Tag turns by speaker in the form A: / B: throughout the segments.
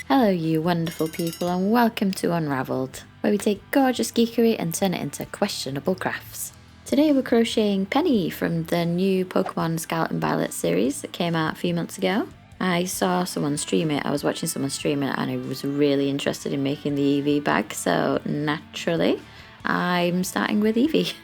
A: Hello you wonderful people and welcome to Unravelled, where we take gorgeous geekery and turn it into questionable crafts. Today we're crocheting Penny from the new Pokémon Scarlet and Violet series that came out a few months ago. I saw someone stream it, I was watching someone stream it and I was really interested in making the Eevee bag, so naturally I'm starting with Eevee.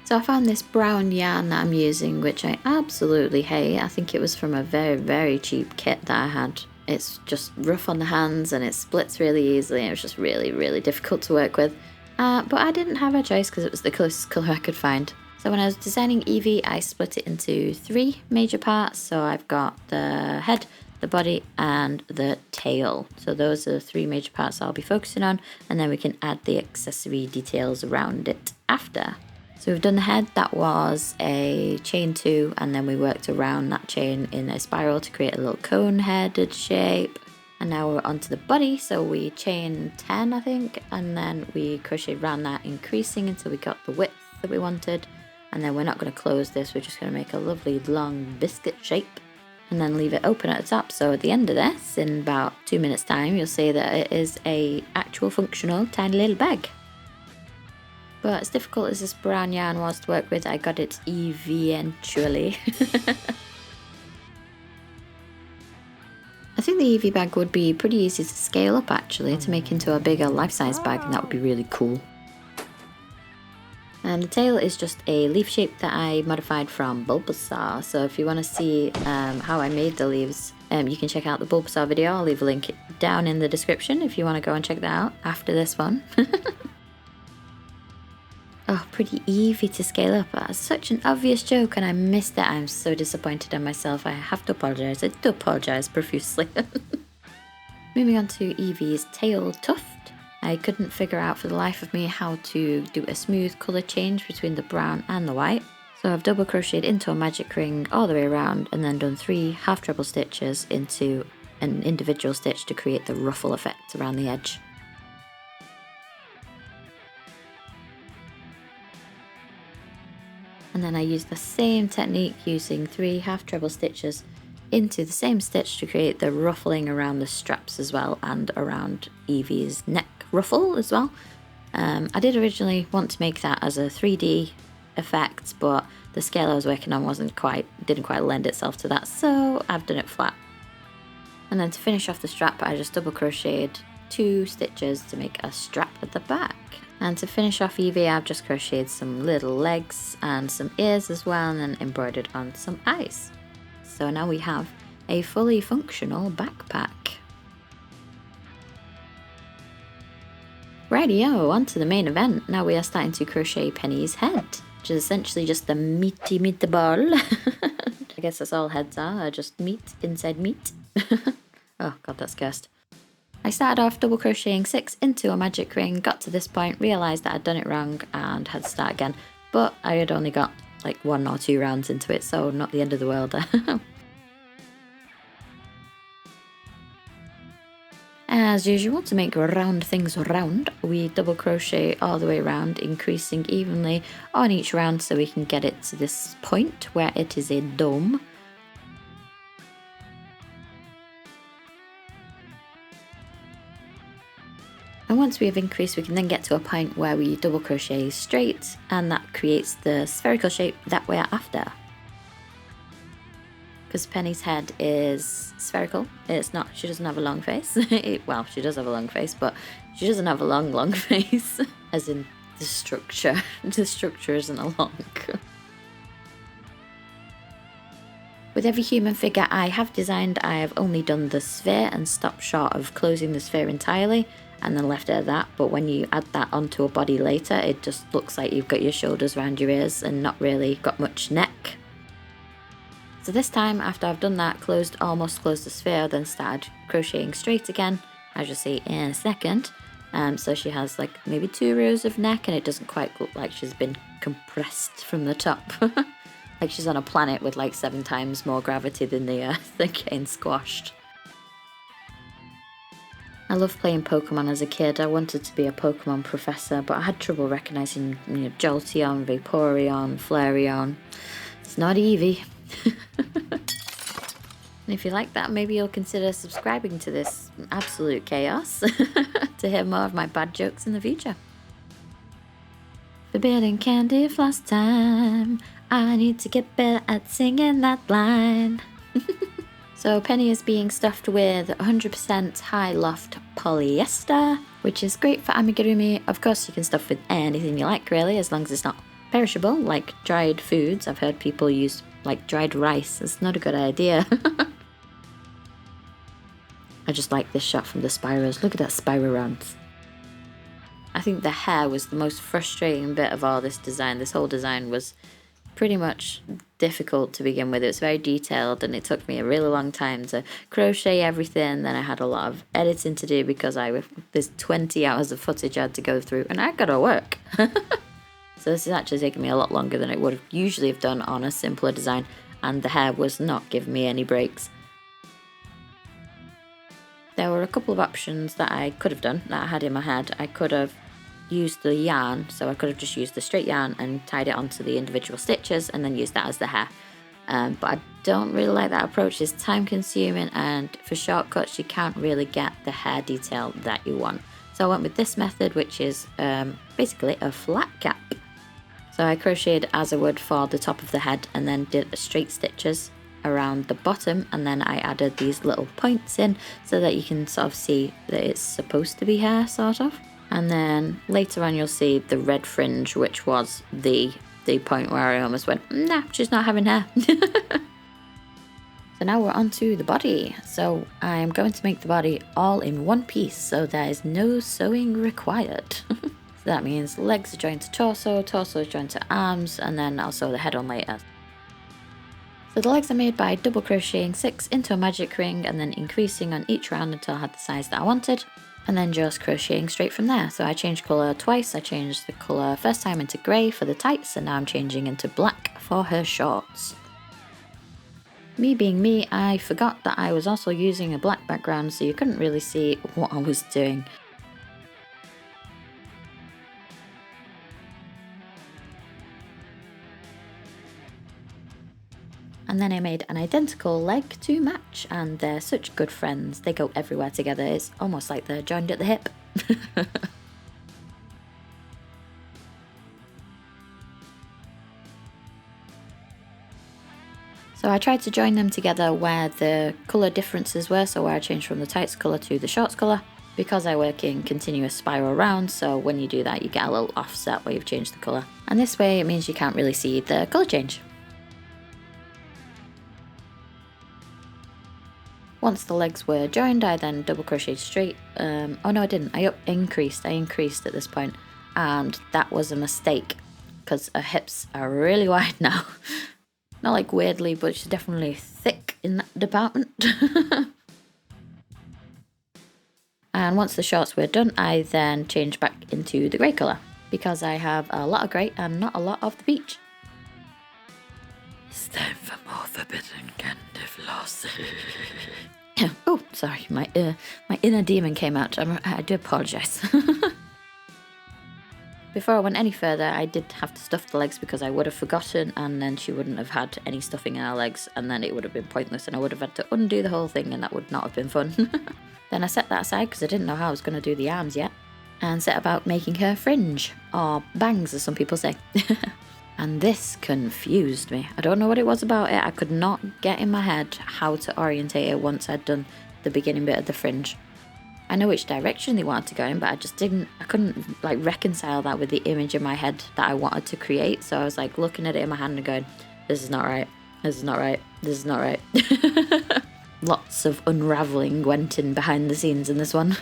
A: So I found this brown yarn that I'm using, which I absolutely hate. I think it was from a very cheap kit that I had. It's just rough on the hands and it splits really easily and it was just really difficult to work with. But I didn't have a choice because it was the closest colour I could find. So when I was designing Eevee, I split it into 3 major parts. So I've got the head, the body and the tail. So those are the 3 major parts I'll be focusing on, and then we can add the accessory details around it after. So we've done the head, that was a chain 2, and then we worked around that chain in a spiral to create a little cone-headed shape. And now we're onto the body, so we chain 10 I think, and then we crocheted around that, increasing until we got the width that we wanted. And then we're not going to close this, we're just going to make a lovely long biscuit shape and then leave it open at the top. So at the end of this, in about 2 minutes time, you'll see that it is a actual functional tiny little bag. But as difficult as this brown yarn was to work with, I got it eventually. I think the Eevee bag would be pretty easy to scale up actually, to make into a bigger life-size bag, and that would be really cool. And the tail is just a leaf shape that I modified from Bulbasaur, so if you want to see how I made the leaves, you can check out the Bulbasaur video. I'll leave a link down in the description if you want to go and check that out after this one. Oh, pretty easy to scale up. That's such an obvious joke and I missed it. I'm so disappointed in myself. I have to apologise. I do apologise profusely. Moving on to Eevee's tail tuft. I couldn't figure out for the life of me how to do a smooth colour change between the brown and the white. So I've double crocheted into a magic ring all the way around and then done 3 half treble stitches into an individual stitch to create the ruffle effect around the edge. And then I used the same technique using 3 half treble stitches into the same stitch to create the ruffling around the straps as well, and around Eevee's neck ruffle as well. I did originally want to make that as a 3D effect, but the scale I was working on didn't quite lend itself to that, so I've done it flat. And then to finish off the strap, I just double crocheted 2 stitches to make a strap at the back. And to finish off Eevee, I've just crocheted some little legs and some ears as well, and then embroidered on some eyes. So now we have a fully functional backpack. Rightio, on to the main event. Now we are starting to crochet Penny's head, which is essentially just a meaty meatball. I guess that's all heads are just meat inside meat. Oh god, that's cursed. I started off double crocheting 6 into a magic ring, got to this point, realised that I'd done it wrong and had to start again, but I had only got like 1 or 2 rounds into it, so not the end of the world. As usual, to make round things round, we double crochet all the way around, increasing evenly on each round so we can get it to this point where it is a dome. And once we have increased, we can then get to a point where we double crochet straight, and that creates the spherical shape that we're after. Because Penny's head is spherical, it's not, she doesn't have a long face. Well, she does have a long face, but she doesn't have a long face. As in the structure. The structure isn't a long. With every human figure I have designed, I have only done the sphere and stopped short of closing the sphere entirely, and then left it at that. But when you add that onto a body later, it just looks like you've got your shoulders around your ears and not really got much neck. So this time, after I've done that, almost closed the sphere, then started crocheting straight again, as you'll see in a second. So she has like maybe 2 rows of neck, and it doesn't quite look like she's been compressed from the top. Like she's on a planet with like 7 times more gravity than the Earth and getting squashed. I loved playing Pokemon as a kid. I wanted to be a Pokemon professor, but I had trouble recognising, Jolteon, Vaporeon, Flareon. It's not Eevee. And if you like that, maybe you'll consider subscribing to this absolute chaos to hear more of my bad jokes in the future. Forbidden candy floss time. I need to get better at singing that line. So Penny is being stuffed with 100% high loft polyester, which is great for amigurumi. Of course, you can stuff with anything you like, really, as long as it's not perishable, like dried foods. I've heard people use like dried rice. It's not a good idea. I just like this shot from the Spyros. Look at that Spyro rounds. I think the hair was the most frustrating bit of all this design. This whole design was pretty much difficult to begin with. It was very detailed and it took me a really long time to crochet everything. Then I had a lot of editing to do because there's 20 hours of footage I had to go through and I gotta work. So this is actually taking me a lot longer than it would have usually have done on a simpler design, and the hair was not giving me any breaks. There were a couple of options that I could have done that I had in my head. I could have used the yarn, so I could have just used the straight yarn and tied it onto the individual stitches and then used that as the hair. But I don't really like that approach. It's time consuming, and for shortcuts you can't really get the hair detail that you want. So I went with this method, which is basically a flat cap. So I crocheted as I would for the top of the head and then did straight stitches around the bottom, and then I added these little points in so that you can sort of see that it's supposed to be hair, sort of. And then later on you'll see the red fringe, which was the point where I almost went, nah, she's not having hair. So now we're on to the body. So I'm going to make the body all in one piece, so there is no sewing required. So that means legs are joined to torso, torso is joined to arms, and then I'll sew the head on later. So the legs are made by double crocheting 6 into a magic ring and then increasing on each round until I had the size that I wanted, and then just crocheting straight from there. So I changed colour twice. I changed the colour first time into grey for the tights, and now I'm changing into black for her shorts. Me being me, I forgot that I was also using a black background, so you couldn't really see what I was doing. And then I made an identical leg to match, and they're such good friends. They go everywhere together. It's almost like they're joined at the hip. So I tried to join them together where the colour differences were, so where I changed from the tights colour to the shorts colour, because I work in continuous spiral rounds, so when you do that you get a little offset where you've changed the colour. And this way it means you can't really see the colour change. Once the legs were joined, I then double crocheted straight. Oh no, I didn't. I increased at this point, and that was a mistake because her hips are really wide now. Not like weirdly, but she's definitely thick in that department. And once the shorts were done, I then changed back into the grey colour because I have a lot of grey and not a lot of the peach. It's time for more forbidden candy floss. Oh, sorry, my inner demon came out. I do apologise. Before I went any further, I did have to stuff the legs because I would have forgotten, and then she wouldn't have had any stuffing in her legs, and then it would have been pointless, and I would have had to undo the whole thing, and that would not have been fun. Then I set that aside because I didn't know how I was going to do the arms yet, and set about making her fringe, or bangs as some people say. And this confused me. I don't know what it was about it. I could not get in my head how to orientate it once I'd done the beginning bit of the fringe. I know which direction they wanted to go in, but I couldn't like reconcile that with the image in my head that I wanted to create. So I was like looking at it in my hand and going, this is not right, this is not right, this is not right. Lots of unravelling went in behind the scenes in this one.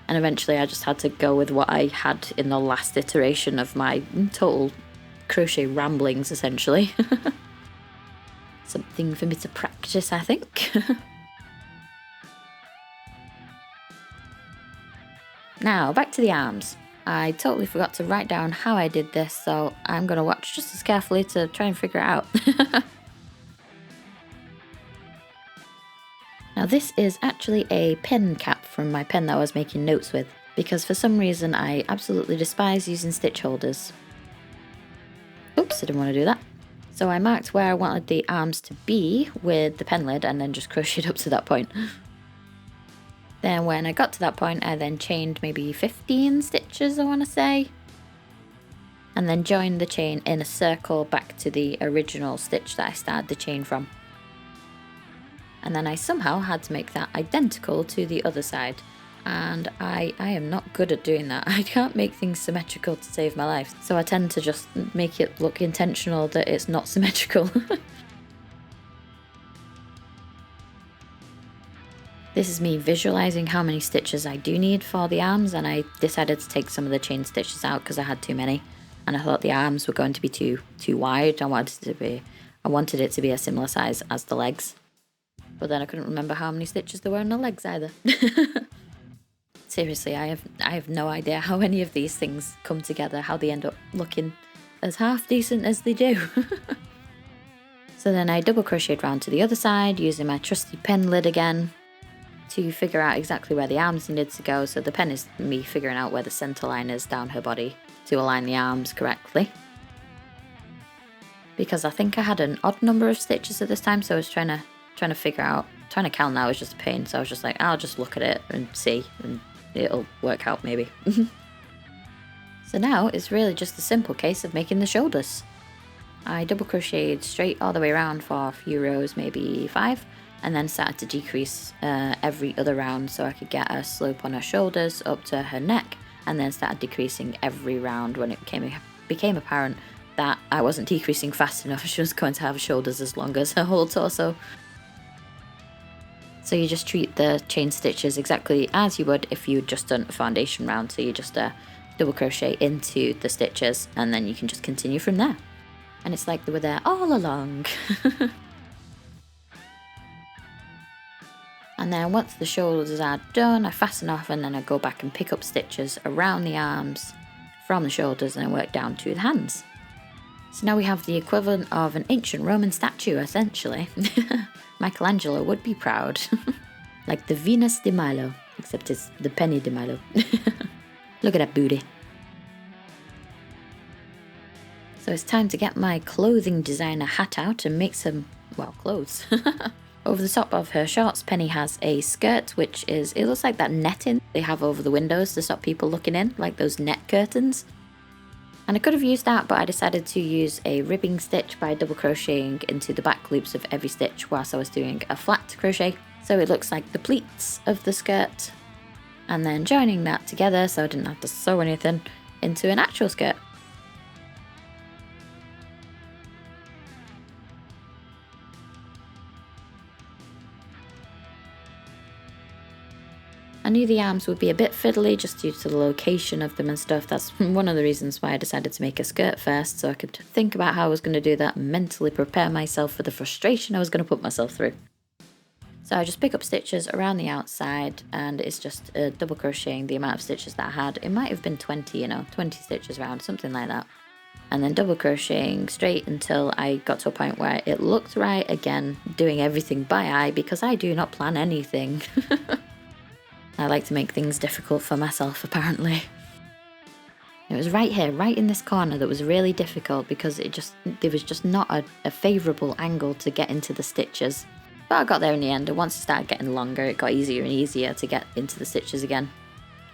A: And eventually I just had to go with what I had in the last iteration of my total crochet ramblings, essentially. Something for me to practice, I think. Now, back to the arms. I totally forgot to write down how I did this, so I'm going to watch just as carefully to try and figure it out. Now, this is actually a pen cap from my pen that I was making notes with, because for some reason I absolutely despise using stitch holders. Oops, I didn't want to do that. So I marked where I wanted the arms to be with the pen lid and then just crocheted up to that point. Then when I got to that point, I then chained maybe 15 stitches, I want to say. And then joined the chain in a circle back to the original stitch that I started the chain from. And then I somehow had to make that identical to the other side. And I am not good at doing that. I can't make things symmetrical to save my life. So I tend to just make it look intentional that it's not symmetrical. This is me visualizing how many stitches I do need for the arms, and I decided to take some of the chain stitches out because I had too many. And I thought the arms were going to be too wide. I wanted it to be a similar size as the legs. But then I couldn't remember how many stitches there were on the legs either. Seriously, I have no idea how any of these things come together, how they end up looking as half decent as they do. So then I double crocheted round to the other side using my trusty pen lid again to figure out exactly where the arms needed to go. So the pen is me figuring out where the centre line is down her body to align the arms correctly. Because I think I had an odd number of stitches at this time, so I was trying to figure out, trying to count now was just a pain. So I was just like, I'll just look at it and see, and it'll work out maybe. So now it's really just a simple case of making the shoulders. I double crocheted straight all the way around for a few rows, maybe 5, and then started to decrease every other round so I could get a slope on her shoulders up to her neck, and then started decreasing every round when it became apparent that I wasn't decreasing fast enough. She was going to have shoulders as long as her whole torso. So you just treat the chain stitches exactly as you would if you'd just done a foundation round. So you just double crochet into the stitches and then you can just continue from there. And it's like they were there all along. And then once the shoulders are done, I fasten off and then I go back and pick up stitches around the arms from the shoulders and I work down to the hands. So now we have the equivalent of an ancient Roman statue, essentially. Michelangelo would be proud. Like the Venus de Milo, except it's the Penny de Milo. Look at that booty. So it's time to get my clothing designer hat out and make some, well, clothes. Over the top of her shorts, Penny has a skirt, which is, it looks like that netting they have over the windows to stop people looking in, like those net curtains. And I could have used that, but I decided to use a ribbing stitch by double crocheting into the back loops of every stitch whilst I was doing a flat crochet. So it looks like the pleats of the skirt. And then joining that together so I didn't have to sew anything into an actual skirt. I knew the arms would be a bit fiddly just due to the location of them and stuff. That's one of the reasons why I decided to make a skirt first, so I could think about how I was going to do that and mentally prepare myself for the frustration I was going to put myself through. So I just pick up stitches around the outside and it's just double crocheting the amount of stitches that I had. It might have been 20, 20 stitches around, something like that. And then double crocheting straight until I got to a point where it looked right again, doing everything by eye because I do not plan anything. I like to make things difficult for myself, apparently. It was right here, right in this corner, that was really difficult because there was just not a favourable angle to get into the stitches. But I got there in the end, and once it started getting longer, it got easier and easier to get into the stitches again.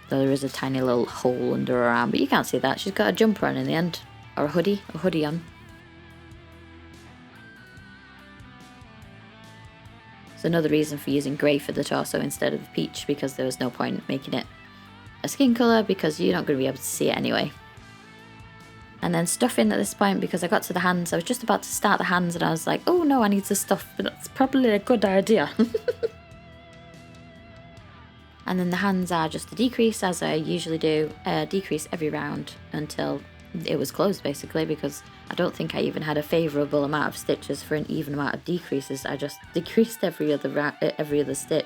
A: Though there is a tiny little hole under her arm, but you can't see that. She's got a jumper on in the end, or a hoodie on. So another reason for using grey for the torso instead of peach, because there was no point making it a skin colour because you're not going to be able to see it anyway. And then stuffing at this point, because I got to the hands, I was just about to start the hands and I was like, oh no, I need to stuff, but that's probably a good idea. And then the hands are just a decrease, as I usually do, decrease every round until it was closed basically, because I don't think I even had a favourable amount of stitches for an even amount of decreases. I just decreased every other stitch,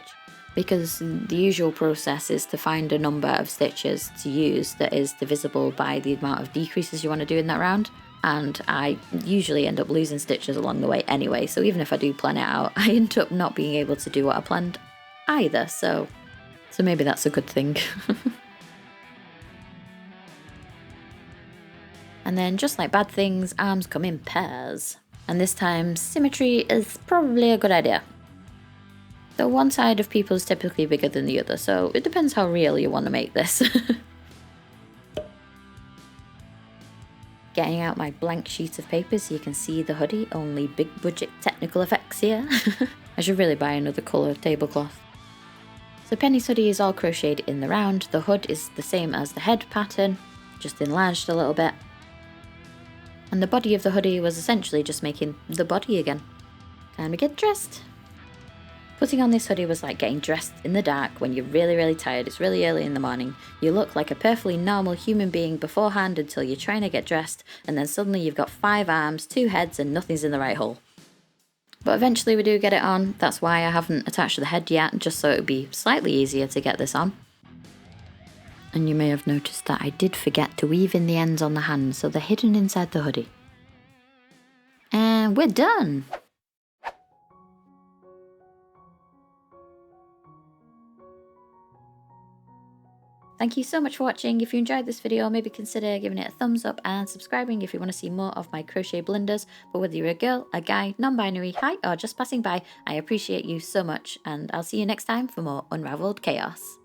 A: because the usual process is to find a number of stitches to use that is divisible by the amount of decreases you want to do in that round. And I usually end up losing stitches along the way anyway, so even if I do plan it out, I end up not being able to do what I planned either, so maybe that's a good thing. And then, just like bad things, arms come in pairs. And this time, symmetry is probably a good idea. Though one side of people is typically bigger than the other, so it depends how real you want to make this. Getting out my blank sheet of paper so you can see the hoodie, only big budget technical effects here. I should really buy another colour tablecloth. So Penny's hoodie is all crocheted in the round. The hood is the same as the head pattern, just enlarged a little bit. And the body of the hoodie was essentially just making the body again. Time to get dressed. Putting on this hoodie was like getting dressed in the dark when you're really tired. It's really early in the morning. You look like a perfectly normal human being beforehand until you're trying to get dressed, and then suddenly you've got 5 arms, 2 heads, and nothing's in the right hole. But eventually we do get it on. That's why I haven't attached the head yet, just so it would be slightly easier to get this on. And you may have noticed that I did forget to weave in the ends on the hands, so they're hidden inside the hoodie. And we're done! Thank you so much for watching. If you enjoyed this video, maybe consider giving it a thumbs up and subscribing if you want to see more of my crochet blunders. But whether you're a girl, a guy, non-binary, hi, or just passing by, I appreciate you so much, and I'll see you next time for more Unravelled Chaos.